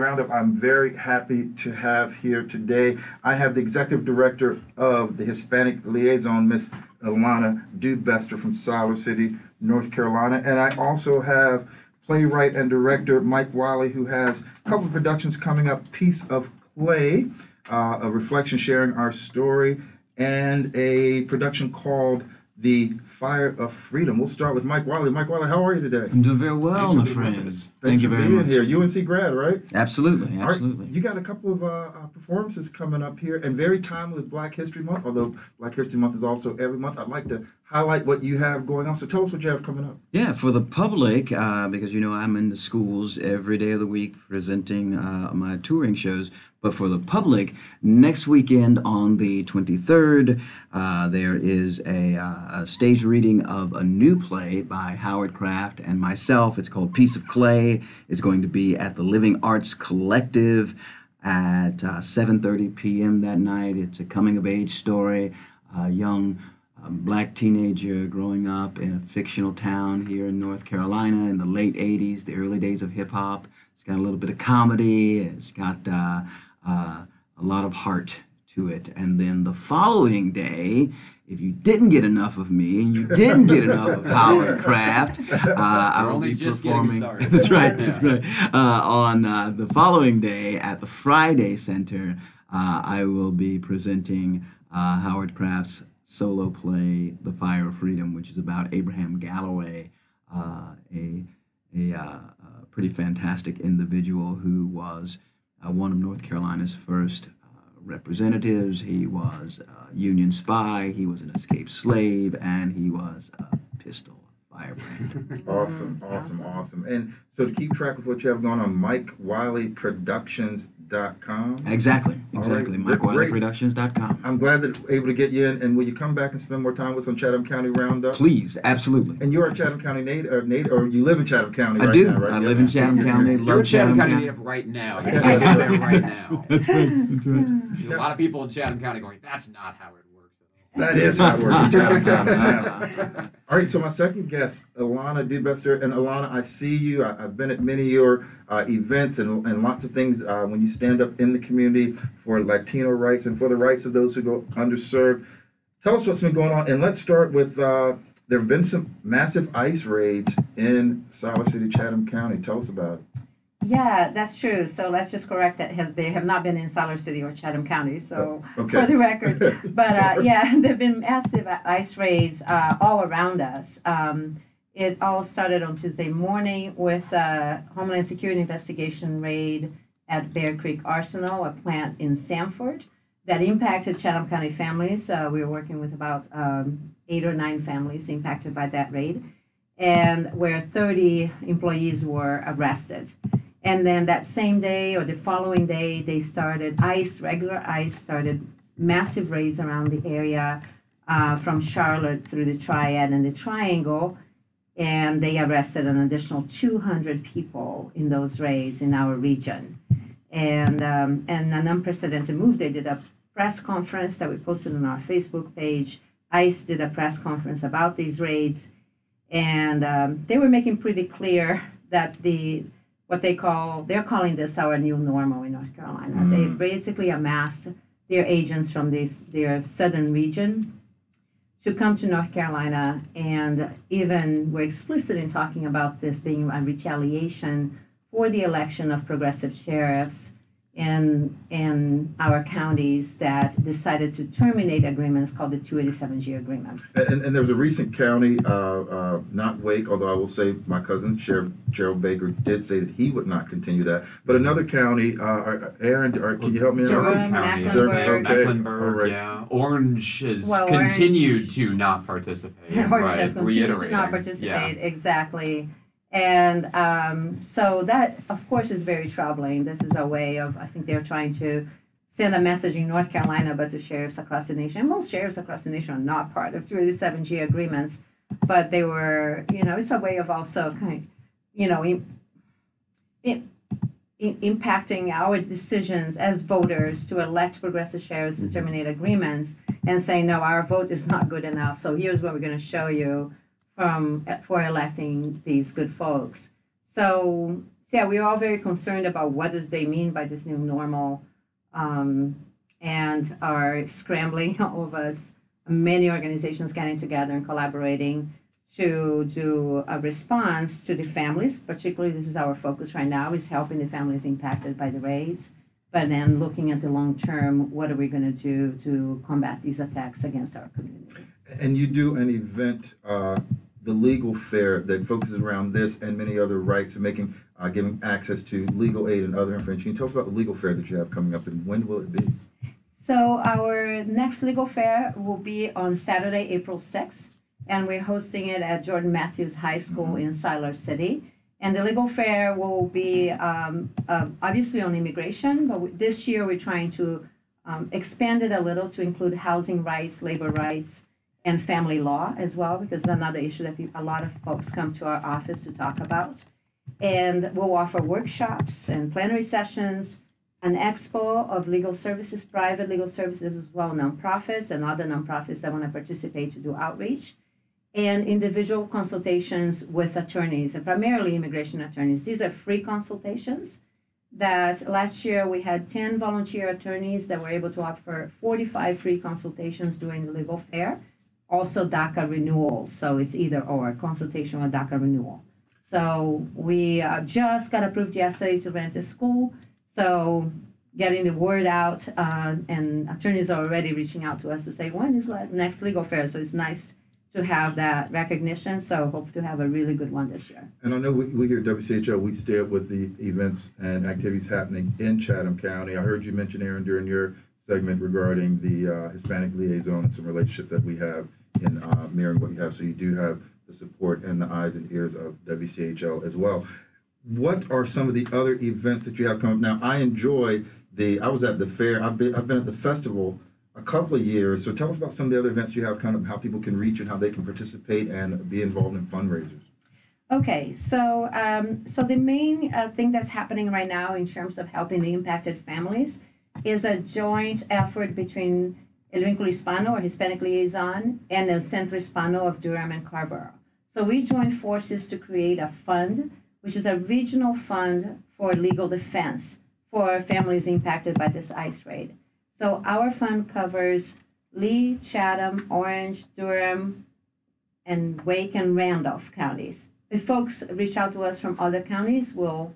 Roundup. I'm very happy to have here today. I have the executive director of the Hispanic Liaison, Miss Ilana Dubester from Siler City, North Carolina. And I also have playwright and director Mike Wiley, who has a couple of productions coming up, Piece of Clay, a reflection sharing our story, and a production called The Fire of Freedom. We'll start with Mike Wiley. Mike Wiley, how are you today? I'm doing very well, my friends. Thank you very much. Here. UNC grad, right? Absolutely. Right. You got a couple of performances coming up here, and very timely with Black History Month, although Black History Month is also every month. I'd like to highlight what you have going on. So tell us what you have coming up. Yeah, for the public, because I'm in the schools every day of the week presenting my touring shows. But for the public, next weekend on the 23rd, there is a stage reading of a new play by Howard Kraft and myself. It's called Piece of Clay. It's going to be at the Living Arts Collective at 7:30 p.m. that night. It's a coming-of-age story, a young Black teenager growing up in a fictional town here in North Carolina in the late 80s, the early days of hip-hop. It's got a little bit of comedy. It's got a lot of heart to it. And then the following day, if you didn't get enough of me and you didn't get enough of Howard Kraft, I will be performing. That's right. That's right. On the following day at the Friday Center, I will be presenting Howard Kraft's solo play, The Fire of Freedom, which is about Abraham Galloway, a pretty fantastic individual who was one of North Carolina's first representatives. He was a Union spy, he was an escaped slave, and he was a pistol firebrand. Awesome. And so to keep track of what you have going on, MikeWileyProductions.com. Exactly. Right. MikeWileyProductions.com. I'm glad that we're able to get you in. And will you come back and spend more time with us on Chatham County Roundup? Please, absolutely. And you're a Chatham County native, or you live in Chatham County now, right? I live in Chatham County. You're a Chatham County native right now. You're there right now. That's right. There's a lot of people in Chatham County going, that's not how it works. That is how it works in Chatham County. All right, so my second guest, Ilana Dubester. And Ilana, I see you. I've been at many of your events and lots of things when you stand up in the community for Latino rights and for the rights of those who go underserved. Tell us what's been going on. And let's start with, there have been some massive ICE raids in Siler City, Chatham County. Tell us about it. Yeah, that's true. So let's just correct that they have not been in Siler City or Chatham County, so okay. For the record. But yeah, there have been massive ICE raids all around us. It all started on Tuesday morning with a Homeland Security investigation raid at Bear Creek Arsenal, a plant in Sanford, that impacted Chatham County families. We were working with about 8 or 9 families impacted by that raid, and where 30 employees were arrested. And then that same day or the following day, they started regular ICE started massive raids around the area from Charlotte through the Triad and the Triangle. And they arrested an additional 200 people in those raids in our region. And an unprecedented move. They did a press conference that we posted on our Facebook page. ICE did a press conference about these raids. And they were making pretty clear that they're calling this our new normal in North Carolina. They basically amassed their agents from their southern region to come to North Carolina, and even were explicit in talking about this being a retaliation for the election of progressive sheriffs in our counties that decided to terminate agreements called the 287G agreements. And there was a recent county, not Wake, although I will say my cousin, Sheriff Gerald Baker, did say that he would not continue that. But another county, Aaron, can you help me? Durham, Mecklenburg, right. yeah. Orange has continued to not participate. Orange has continued to not participate, exactly. And so that, of course, is very troubling. This is a way of, I think they're trying to send a message in North Carolina, but to sheriffs across the nation. And most sheriffs across the nation are not part of 287G agreements, but they were, it's a way of also kind of, impacting our decisions as voters to elect progressive sheriffs to terminate agreements and say, no, our vote is not good enough. So here's what we're going to show you for electing these good folks. So So yeah, we're all very concerned about what does they mean by this new normal, and are scrambling, all of us, many organizations getting together and collaborating to do a response to the families. Particularly, this is our focus right now, is helping the families impacted by the raids, but then looking at the long term, what are we going to do to combat these attacks against our community? And you do an event, the legal fair, that focuses around this and many other rights and making, giving access to legal aid and other information. Can you tell us about the legal fair that you have coming up, and when will it be? So our next legal fair will be on Saturday, April 6th, and we're hosting it at Jordan Matthews High School in Siler City. And the legal fair will be obviously on immigration, but this year we're trying to expand it a little to include housing rights, labor rights, and family law as well, because it's another issue that a lot of folks come to our office to talk about. And we'll offer workshops and plenary sessions, an expo of legal services, private legal services as well, nonprofits and other nonprofits that want to participate to do outreach, and individual consultations with attorneys, and primarily immigration attorneys. These are free consultations that last year we had 10 volunteer attorneys that were able to offer 45 free consultations during the legal fair. Also DACA renewal, so it's either or, consultation or DACA renewal. So we just got approved yesterday to rent a school, so getting the word out, and attorneys are already reaching out to us to say, when is the next legal fair? So it's nice to have that recognition, so hope to have a really good one this year. And I know we here at WCHL, we stay up with the events and activities happening in Chatham County. I heard you mention, Aaron, during your segment regarding the Hispanic Liaison and some relationship that we have in mirroring what you have. So you do have the support and the eyes and ears of WCHL as well. What are some of the other events that you have coming up? Now, I was at the fair, I've been at the festival a couple of years. So tell us about some of the other events you have, kind of how people can reach and how they can participate and be involved in fundraisers. Okay, so the main thing that's happening right now in terms of helping the impacted families is a joint effort between El Vínculo Hispano, or Hispanic Liaison, and El Centro Hispano of Durham and Carrboro. So we joined forces to create a fund, which is a regional fund for legal defense for families impacted by this ICE raid. So our fund covers Lee, Chatham, Orange, Durham, and Wake and Randolph counties. If folks reach out to us from other counties, we'll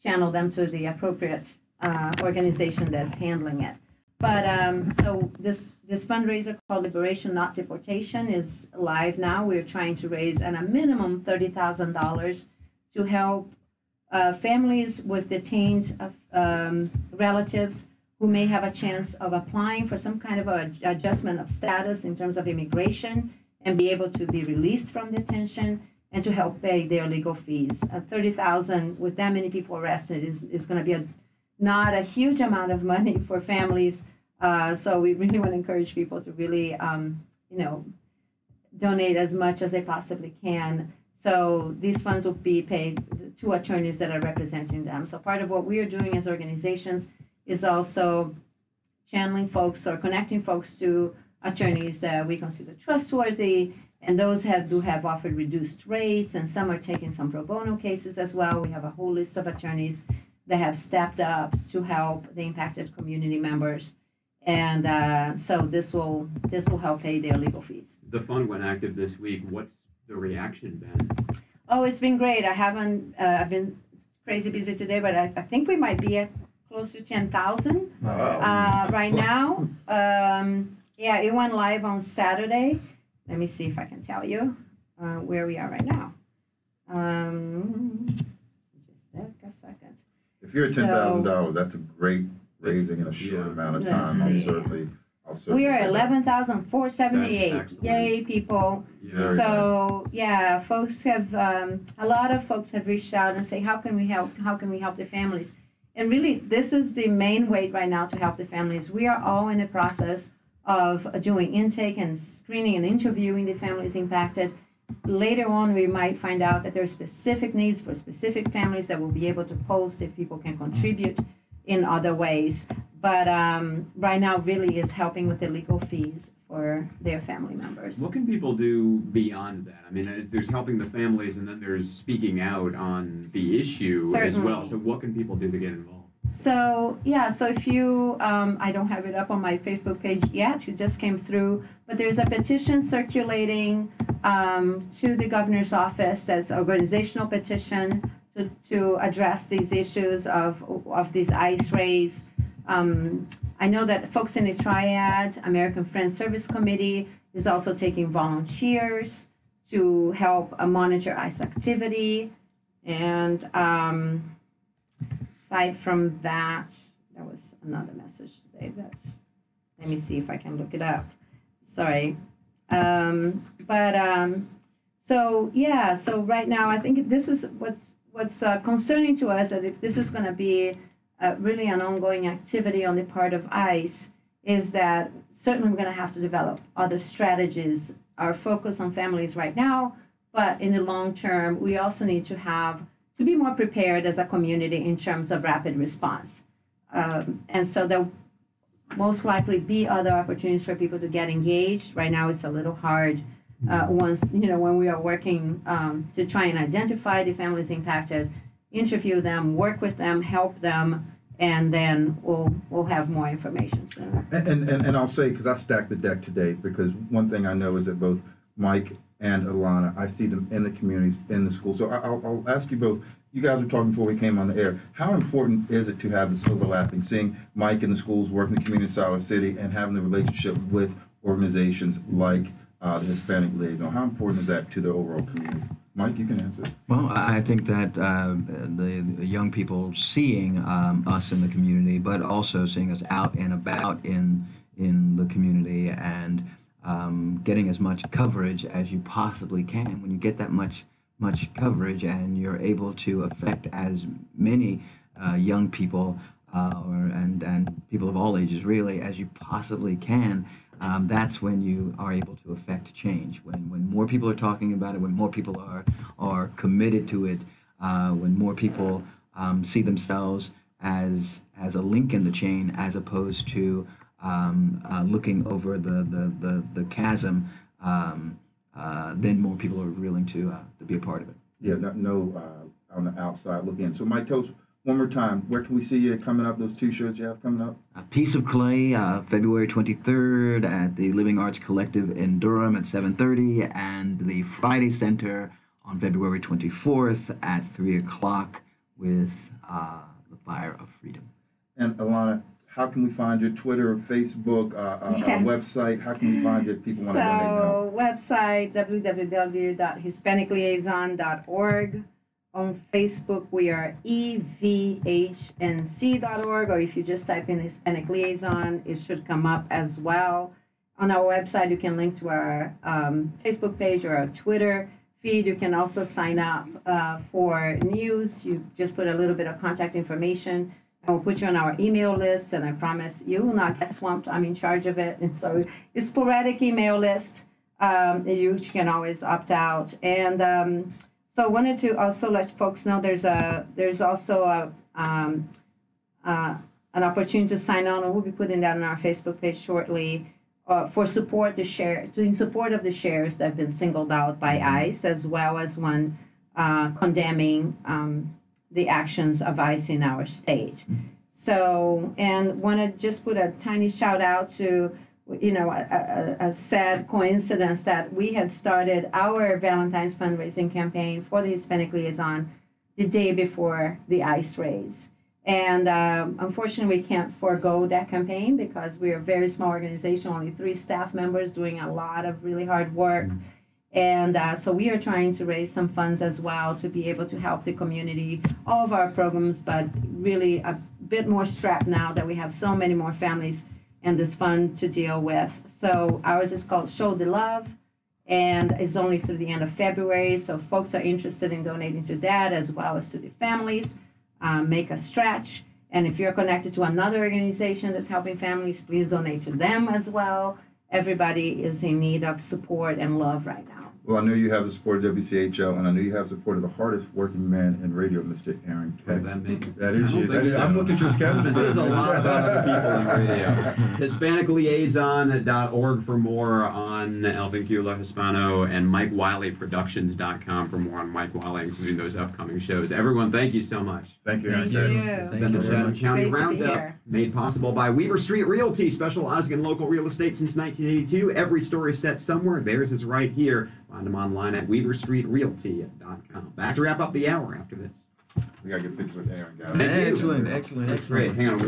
channel them to the appropriate organization that's handling it. But so this fundraiser called Liberation Not Deportation is live now. We're trying to raise at a minimum $30,000 to help families with detained relatives who may have a chance of applying for some kind of adjustment of status in terms of immigration and be able to be released from detention, and to help pay their legal fees. $30,000 with that many people arrested is going to be not a huge amount of money for families. So we really want to encourage people to really, donate as much as they possibly can. So these funds will be paid to attorneys that are representing them. So part of what we are doing as organizations is also channeling folks or connecting folks to attorneys that we consider trustworthy, and those do have offered reduced rates, and some are taking some pro bono cases as well. We have a whole list of attorneys that have stepped up to help the impacted community members, and so this will help pay their legal fees. The fund went active this week. What's the reaction been? Oh, it's been great. I've been crazy busy today, but I think we might be at close to 10,000 right now. Yeah, it went live on Saturday. Let me see if I can tell you where we are right now. Just a second. If you're at $10,000, that's a great raising in a short amount of time. I'll certainly we are at 11,478. That's Yay, people! Very So yeah, folks have a lot of folks have reached out and say, how can we help? How can we help the families? And really, this is the main way right now to help the families. We are all in the process of doing intake and screening and interviewing the families impacted. Later on, we might find out that there are specific needs for specific families that we'll be able to post if people can contribute in other ways. But right now really is helping with the legal fees for their family members. What can people do beyond that? I mean, there's helping the families, and then there's speaking out on the issue as well. Certainly. So what can people do to get involved? So so if you, I don't have it up on my Facebook page yet, it just came through, but there's a petition circulating to the governor's office as organizational petition to address these issues of these ICE raids. I know that folks in the Triad, American Friends Service Committee, is also taking volunteers to help monitor ICE activity. And aside from that, there was another message today that, let me see if I can look it up. Sorry. So right now, I think this is what's concerning to us, that if this is going to be really an ongoing activity on the part of ICE, is that certainly we're going to have to develop other strategies. Our focus on families right now, but in the long term, we also need to be more prepared as a community in terms of rapid response. And so there'll most likely be other opportunities for people to get engaged. Right now, it's a little hard when we are working to try and identify the families impacted, interview them, work with them, help them, and then we'll have more information soon. And I'll say, because I stacked the deck today, because one thing I know is that both Mike and Ilana, I see them in the communities, in the schools. So I'll ask you both. You guys were talking before we came on the air. How important is it to have this overlapping, seeing Mike in the schools, working in the community of Siler City, and having the relationship with organizations like the Hispanic Liaison? How important is that to the overall community? Mike, you can answer. Well, I think that the young people seeing us in the community, but also seeing us out and about in the community, and getting as much coverage as you possibly can. When you get that much coverage and you're able to affect as many young people and people of all ages really as you possibly can, that's when you are able to affect change. When more people are talking about it, when more people are committed to it, when more people see themselves as a link in the chain, as opposed to looking over the chasm, then more people are willing to be a part of it. Yeah, no on the outside looking in. So Mike, tell us one more time, where can we see you coming up, those two shows you have coming up? A Piece of Clay, February 23rd at the Living Arts Collective in Durham at 7:30, and the Friday Center on February 24th at 3 o'clock with The Fire of Freedom. And Ilana, how can we find your Twitter, Facebook, website? How can we find you if people want to donate now? Website, www.hispanicliaison.org. On Facebook, we are evhnc.org, or if you just type in Hispanic Liaison, it should come up as well. On our website, you can link to our Facebook page or our Twitter feed. You can also sign up for news. You just put a little bit of contact information, and we'll put you on our email list, and I promise you will not get swamped. I'm in charge of it. And so it's sporadic email list. You can always opt out. And so I wanted to also let folks know there's also an opportunity to sign on, and we'll be putting that on our Facebook page shortly, for in support of the shares that have been singled out by ICE, as well as one condemning the actions of ICE in our state. So, and want to just put a tiny shout out to, a sad coincidence that we had started our Valentine's fundraising campaign for the Hispanic Liaison the day before the ICE raids. And unfortunately, we can't forego that campaign because we're a very small organization, only 3 staff members doing a lot of really hard work. And so we are trying to raise some funds as well to be able to help the community, all of our programs, but really a bit more strapped now that we have so many more families and this fund to deal with. So ours is called Show the Love, and it's only through the end of February. So folks are interested in donating to that as well as to the families. Make a stretch. And if you're connected to another organization that's helping families, please donate to them as well. Everybody is in need of support and love right now. Well, I know you have the support of WCHL, and I know you have support of the hardest working man in radio, Mr. Aaron Does Keck. that make That is I don't you. think That is, so. I'm looking towards Kevin. This is a lot about other people in radio. HispanicLiaison.org for more on El Vincula Hispano, and MikeWileyProductions.com for more on Mike Wiley, including those upcoming shows. Everyone, thank you so much. Thank you, Aaron Thank Keck. you. This has Thank been you the very Chatham much. County Great to be Roundup, here. made possible by Weaver Street Realty, specializing in local real estate since 1982. Every story set somewhere. Theirs is right here. Find them online at WeaverStreetRealty.com. Back to wrap up the hour after this. We got to get pictures with Aaron, guys. Thank you. Excellent, excellent, That's excellent. great. Hang on.